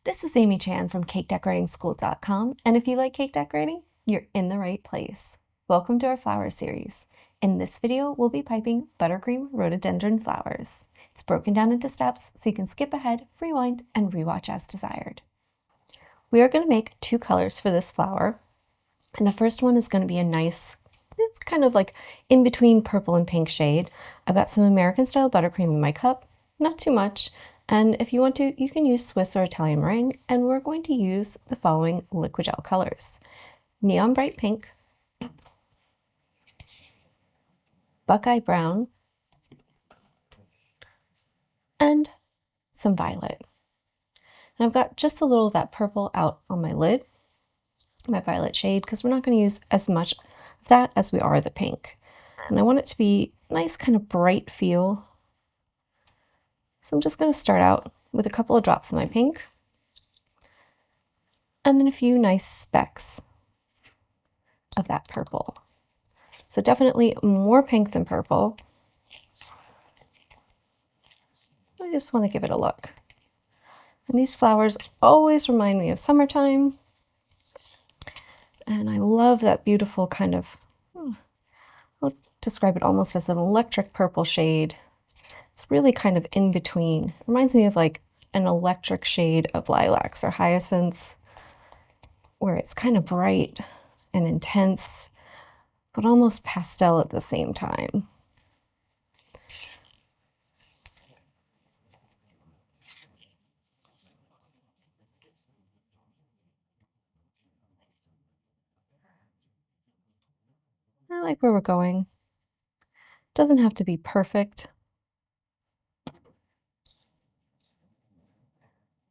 This is Amy Chan from CakeDecoratingSchool.com, and if you like cake decorating, you're in the right place. Welcome to our flower series. In this video, we'll be piping Buttercream rhododendron flowers. It's broken down into steps so you can skip ahead, rewind, and rewatch as desired. We are going to make two colors for this flower, and the first one is going to be a nice, it's kind of like in between purple and pink shade. I've got some American style buttercream in my cup, not too much. And if you want to, you can use Swiss or Italian meringue, and we're going to use the following liquid gel colors: neon bright pink, buckeye brown, and some violet. And I've got just a little of that purple out on my lid, my violet shade, because we're not going to use as much of that as we are the pink. And I want it to be a nice kind of bright feel. So I'm just going to start out with a couple of drops of my pink, and then a few nice specks of that purple. So definitely more pink than purple. I just want to give it a look. And these flowers always remind me of summertime. And I love that beautiful kind of, I'll describe it almost as an electric purple shade. It's really kind of in between. It reminds me of like an electric shade of lilacs or hyacinths, where it's kind of bright and intense, but almost pastel at the same time. I like where we're going. Doesn't have to be perfect.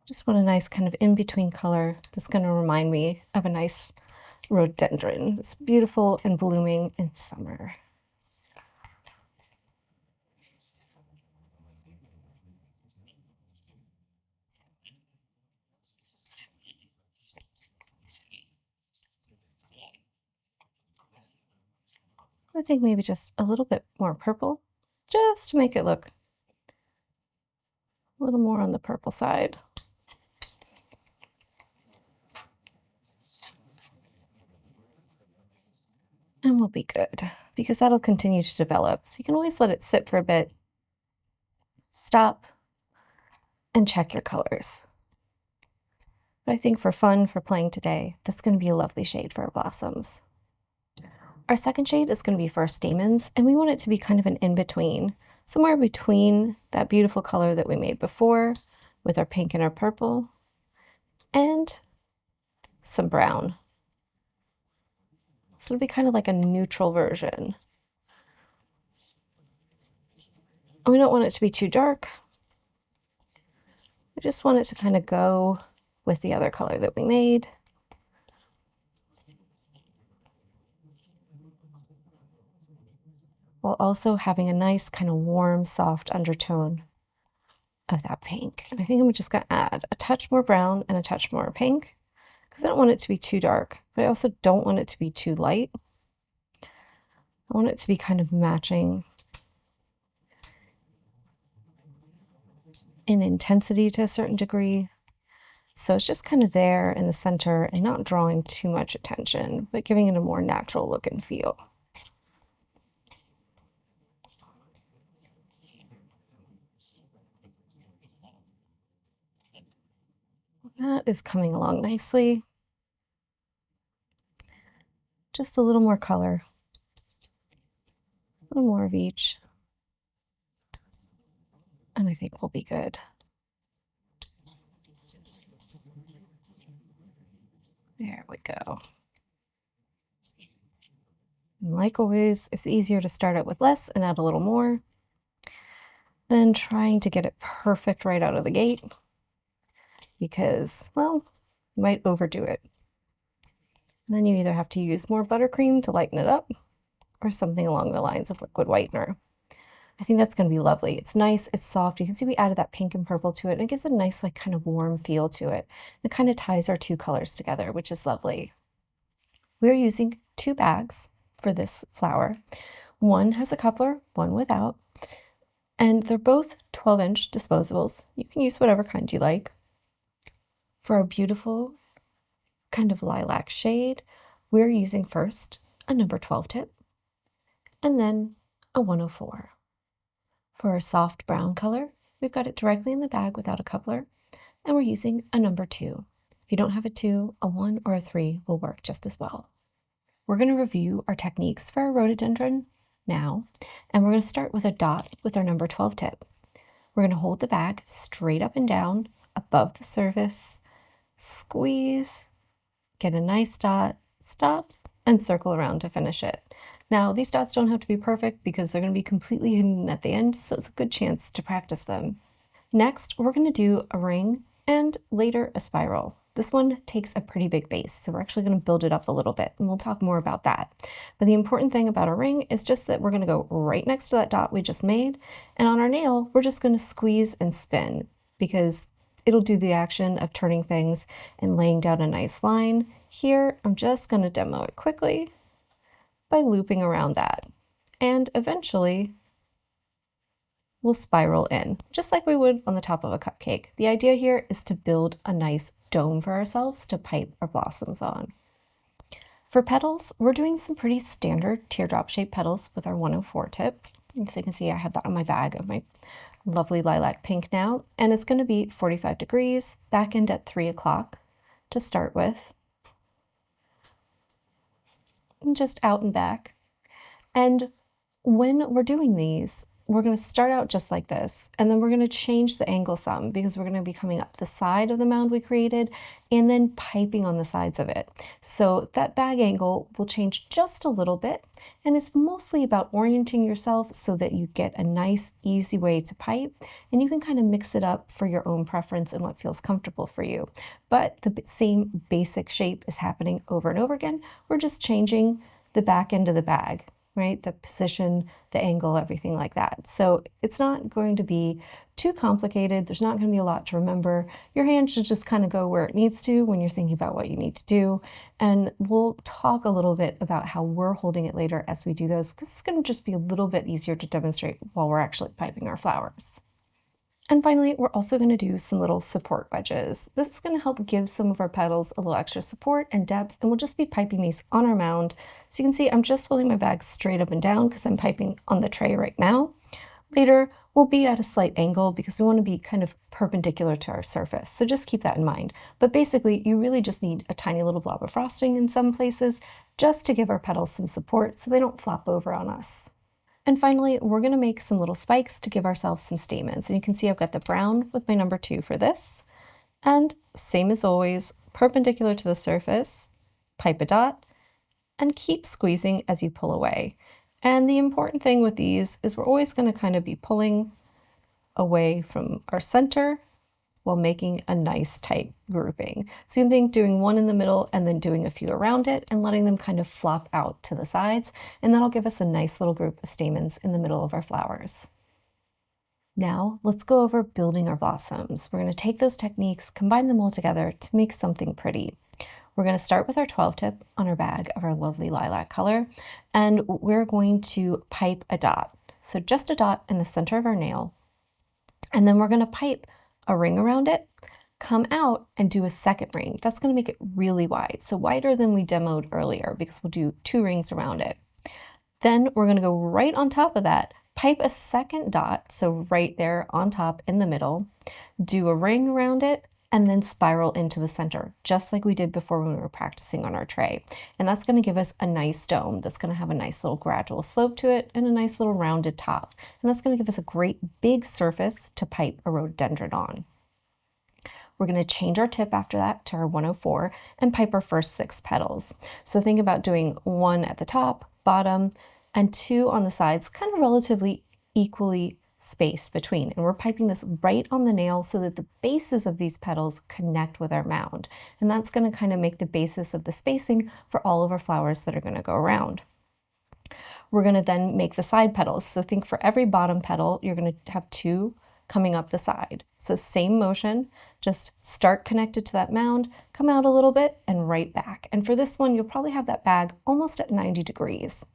Just want a nice kind of in-between color that's going to remind me of a nice rhododendron. It's beautiful and blooming in summer. I think maybe just a little bit more purple, just to make it look a little more on the purple side. And we'll be good, because that'll continue to develop. So you can always let it sit for a bit, stop, and check your colors. But I think for fun, for playing today, that's going to be a lovely shade for our blossoms. Our second shade is going to be for our stamens, and we want it to be kind of an in-between, somewhere between that beautiful color that we made before with our pink and our purple, and some brown. So it'll be kind of like a neutral version. And we don't want it to be too dark. We just want it to kind of go with the other color that we made. While also having a nice kind of warm, soft undertone of that pink. And I think I'm just going to add a touch more brown and a touch more pink, because I don't want it to be too dark, but I also don't want it to be too light. I want it to be kind of matching in intensity to a certain degree. So it's just kind of there in the center and not drawing too much attention, but giving it a more natural look and feel. That is coming along nicely. Just a little more color, a little more of each, and I think we'll be good. There we go. And like always, it's easier to start out with less and add a little more than trying to get it perfect right out of the gate, because, well, you might overdo it. And then you either have to use more buttercream to lighten it up, or something along the lines of liquid whitener. I think that's going to be lovely. It's nice, it's soft. You can see we added that pink and purple to it, and it gives a nice, like, kind of warm feel to it. It kind of ties our two colors together, which is lovely. We're using 2 bags for this flower. One has a coupler, one without, and they're both 12-inch disposables. You can use whatever kind you like. For our beautiful kind of lilac shade, we're using first a number 12 tip and then a 104. For a soft brown color, we've got it directly in the bag without a coupler, and we're using a number 2. If you don't have a 2, a 1 or a 3 will work just as well. We're going to review our techniques for our rhododendron now, and we're going to start with a dot with our number 12 tip. We're going to hold the bag straight up and down above the surface, squeeze, get a nice dot, stop, and circle around to finish it. Now, these dots don't have to be perfect because they're going to be completely hidden at the end, so it's a good chance to practice them. Next, we're going to do a ring and later a spiral. This one takes a pretty big base, so we're actually going to build it up a little bit, and we'll talk more about that. But the important thing about a ring is just that we're going to go right next to that dot we just made, and on our nail, we're just going to squeeze and spin because it'll do the action of turning things and laying down a nice line. Here, I'm just going to demo it quickly by looping around that, and eventually we'll spiral in, just like we would on the top of a cupcake. The idea here is to build a nice dome for ourselves to pipe our blossoms on. For petals, we're doing some pretty standard teardrop shaped petals with our 104 tip. So you can see I have that on my bag of my lovely lilac pink now, and it's going to be 45 degrees, back end at 3 o'clock to start with, and just out and back. And when we're doing these, we're going to start out just like this, and then we're going to change the angle some because we're going to be coming up the side of the mound we created and then piping on the sides of it. So that bag angle will change just a little bit, and it's mostly about orienting yourself so that you get a nice, easy way to pipe, and you can kind of mix it up for your own preference and what feels comfortable for you. But the same basic shape is happening over and over again. We're just changing the back end of the bag, right? The position, the angle, everything like that. So it's not going to be too complicated. There's not going to be a lot to remember. Your hand should just kind of go where it needs to when you're thinking about what you need to do. And we'll talk a little bit about how we're holding it later as we do those, because it's going to just be a little bit easier to demonstrate while we're actually piping our flowers. And finally, we're also going to do some little support wedges. This is going to help give some of our petals a little extra support and depth, and we'll just be piping these on our mound. So you can see I'm just holding my bag straight up and down because I'm piping on the tray right now. Later, we'll be at a slight angle because we want to be kind of perpendicular to our surface, so just keep that in mind. But basically, you really just need a tiny little blob of frosting in some places just to give our petals some support so they don't flop over on us. And finally, we're going to make some little spikes to give ourselves some stamens. And you can see I've got the brown with my number 2 for this. And same as always, perpendicular to the surface, pipe a dot, and keep squeezing as you pull away. And the important thing with these is we're always going to kind of be pulling away from our center while making a nice tight grouping. So you can think doing one in the middle and then doing a few around it and letting them kind of flop out to the sides, and that'll give us a nice little group of stamens in the middle of our flowers. Now let's go over building our blossoms. We're going to take those techniques, combine them all together to make something pretty. We're going to start with our 12 tip on our bag of our lovely lilac color, and we're going to pipe a dot. So just a dot in the center of our nail, and then we're going to pipe a ring around it, come out and do a second ring. That's going to make it really wide, so wider than we demoed earlier because we'll do 2 rings around it. Then we're going to go right on top of that, pipe a second dot, so right there on top in the middle, do a ring around it, and then spiral into the center, just like we did before when we were practicing on our tray. And that's going to give us a nice dome that's going to have a nice little gradual slope to it and a nice little rounded top. And that's going to give us a great big surface to pipe a rhododendron on. We're going to change our tip after that to our 104 and pipe our first 6 petals. So think about doing 1 at the top, bottom, and 2 on the sides, kind of relatively equally space between, and we're piping this right on the nail so that the bases of these petals connect with our mound, and that's going to kind of make the basis of the spacing for all of our flowers that are going to go around. We're going to then make the side petals, so think for every bottom petal you're going to have 2 coming up the side. So same motion, just start connected to that mound, come out a little bit and right back. And for this one you'll probably have that bag almost at 90 degrees.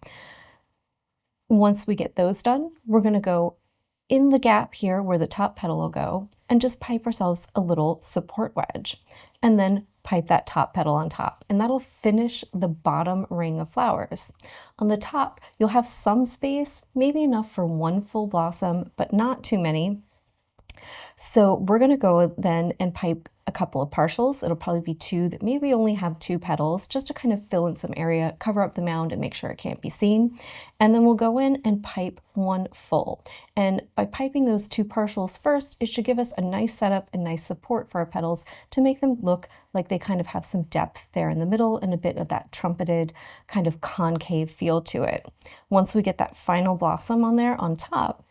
Once we get those done, we're going to go in the gap here where the top petal will go and just pipe ourselves a little support wedge. and then pipe that top petal on top, and that'll finish the bottom ring of flowers. On the top, you'll have some space, maybe enough for one full blossom, but not too many. So we're gonna go then and pipe a couple of partials. It'll probably be two that maybe only have two petals, just to kind of fill in some area, cover up the mound and make sure it can't be seen. And then we'll go in and pipe one full. And by piping those two partials first, it should give us a nice setup and nice support for our petals to make them look like they kind of have some depth there in the middle and a bit of that trumpeted kind of concave feel to it. Once we get that final blossom on there on top,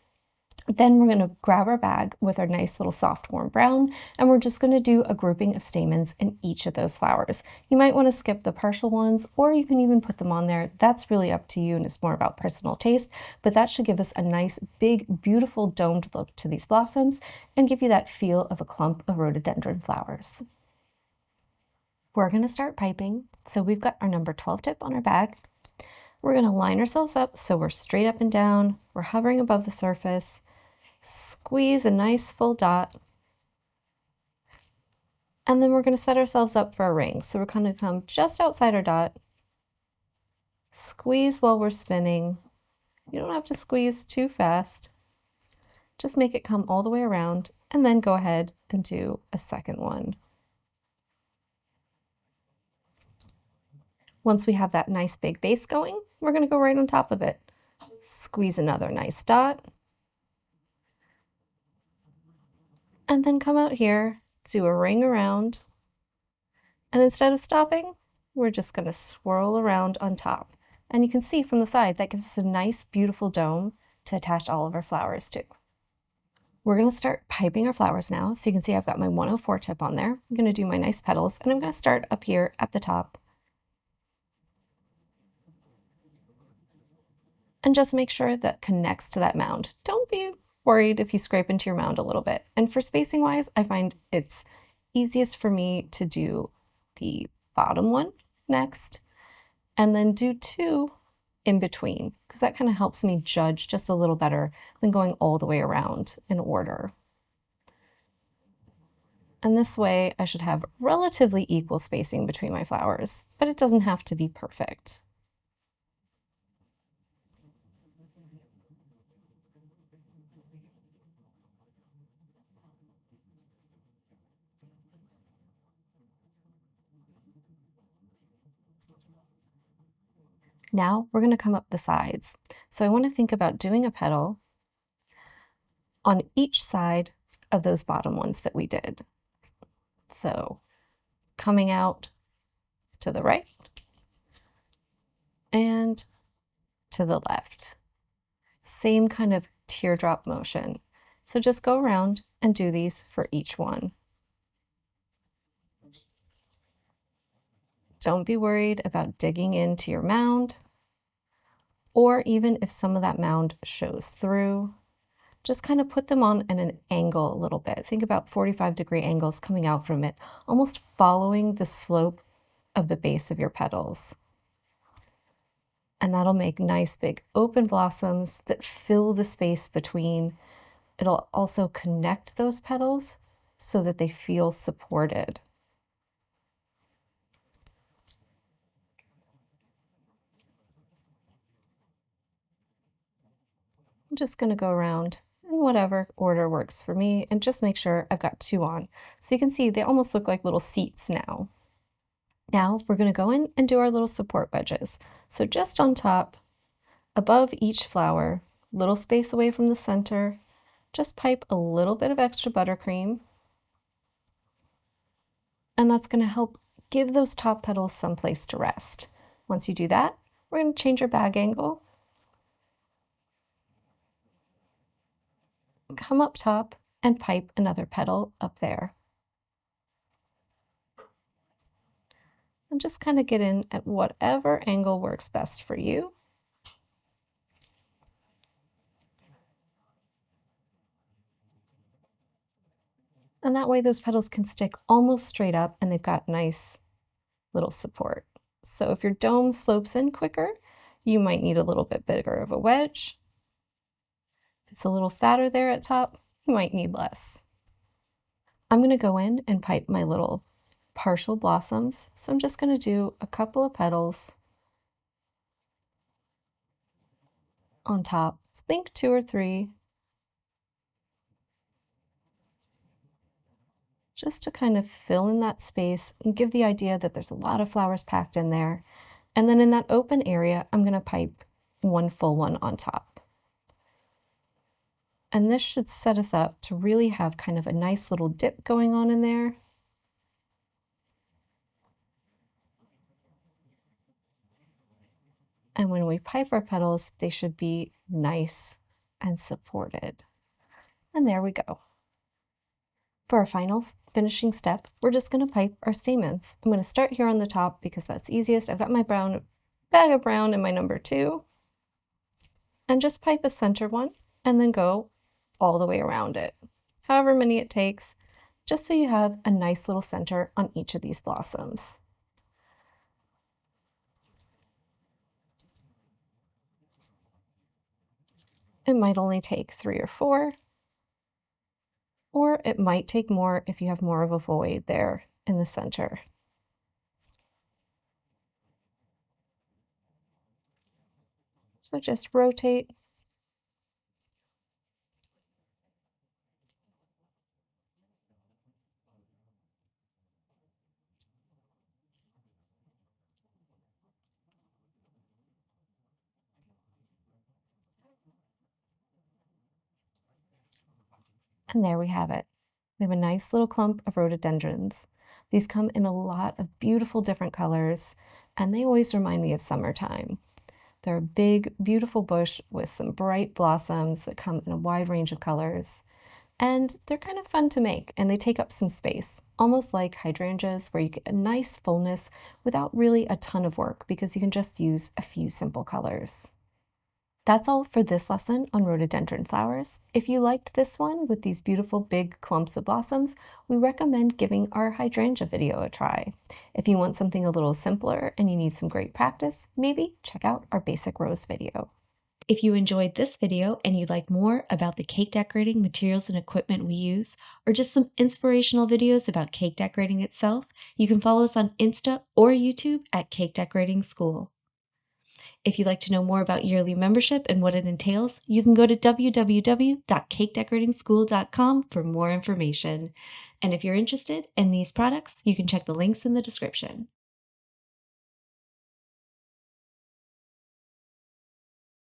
then we're going to grab our bag with our nice little soft warm brown, and we're just going to do a grouping of stamens in each of those flowers. You might want to skip the partial ones, or you can even put them on there. That's really up to you, and it's more about personal taste, but that should give us a nice, big, beautiful domed look to these blossoms and give you that feel of a clump of rhododendron flowers. We're going to start piping. So we've got our number 12 tip on our bag. We're going to line ourselves up so we're straight up and down. We're hovering above the surface. Squeeze a nice full dot, and then we're going to set ourselves up for a ring. So we're going to come just outside our dot, squeeze while we're spinning. You don't have to squeeze too fast. Just make it come all the way around, and then go ahead and do a second one. Once we have that nice big base going, we're going to go right on top of it. Squeeze another nice dot. And then come out here, do a ring around, and instead of stopping, we're just going to swirl around on top. And you can see from the side that gives us a nice, beautiful dome to attach all of our flowers to. We're going to start piping our flowers now. So you can see I've got my 104 tip on there. I'm going to do my nice petals, and I'm going to start up here at the top. And just make sure that connects to that mound. Don't be worried if you scrape into your mound a little bit. And for spacing wise, I find it's easiest for me to do the bottom one next, and then do two in between, because that kind of helps me judge just a little better than going all the way around in order. And this way I should have relatively equal spacing between my flowers, but it doesn't have to be perfect. Now we're going to come up the sides. So I want to think about doing a petal on each side of those bottom ones that we did. So coming out to the right and to the left. Same kind of teardrop motion. So just go around and do these for each one. Don't be worried about digging into your mound, or even if some of that mound shows through, just kind of put them on at an angle a little bit. Think about 45-degree angles coming out from it, almost following the slope of the base of your petals. And that'll make nice big open blossoms that fill the space between. It'll also connect those petals so that they feel supported. I'm just going to go around in whatever order works for me and just make sure I've got two on. So you can see they almost look like little seats now. Now we're going to go in and do our little support wedges. So just on top, above each flower, little space away from the center, just pipe a little bit of extra buttercream. And that's going to help give those top petals some place to rest. Once you do that, we're going to change our bag angle. Come up top and pipe another petal up there. And just kind of get in at whatever angle works best for you. And that way those petals can stick almost straight up and they've got nice little support. So if your dome slopes in quicker, you might need a little bit bigger of a wedge. If it's a little fatter there at top, you might need less. I'm going to go in and pipe my little partial blossoms, so I'm just going to do a couple of petals on top. Think 2 or 3, just to kind of fill in that space and give the idea that there's a lot of flowers packed in there. And then in that open area, I'm going to pipe one full one on top. And this should set us up to really have kind of a nice little dip going on in there. And when we pipe our petals, they should be nice and supported. And there we go. For our final finishing step, we're just going to pipe our stamens. I'm going to start here on the top because that's easiest. I've got my bag of brown in my number 2. And just pipe a center one and then go all the way around it, however many it takes, just so you have a nice little center on each of these blossoms. It might only take 3 or 4, or it might take more if you have more of a void there in the center. So just rotate. And there we have it. We have a nice little clump of rhododendrons. These come in a lot of beautiful different colors, and they always remind me of summertime. They're a big, beautiful bush with some bright blossoms that come in a wide range of colors. And they're kind of fun to make, and they take up some space, almost like hydrangeas, where you get a nice fullness without really a ton of work because you can just use a few simple colors. That's all for this lesson on rhododendron flowers. If you liked this one with these beautiful big clumps of blossoms, we recommend giving our hydrangea video a try. If you want something a little simpler and you need some great practice, maybe check out our basic rose video. If you enjoyed this video and you'd like more about the cake decorating materials and equipment we use, or just some inspirational videos about cake decorating itself, you can follow us on Insta or YouTube at Cake Decorating School. If you'd like to know more about yearly membership and what it entails, you can go to www.cakedecorating.school.com for more information. And if you're interested in these products, you can check the links in the description.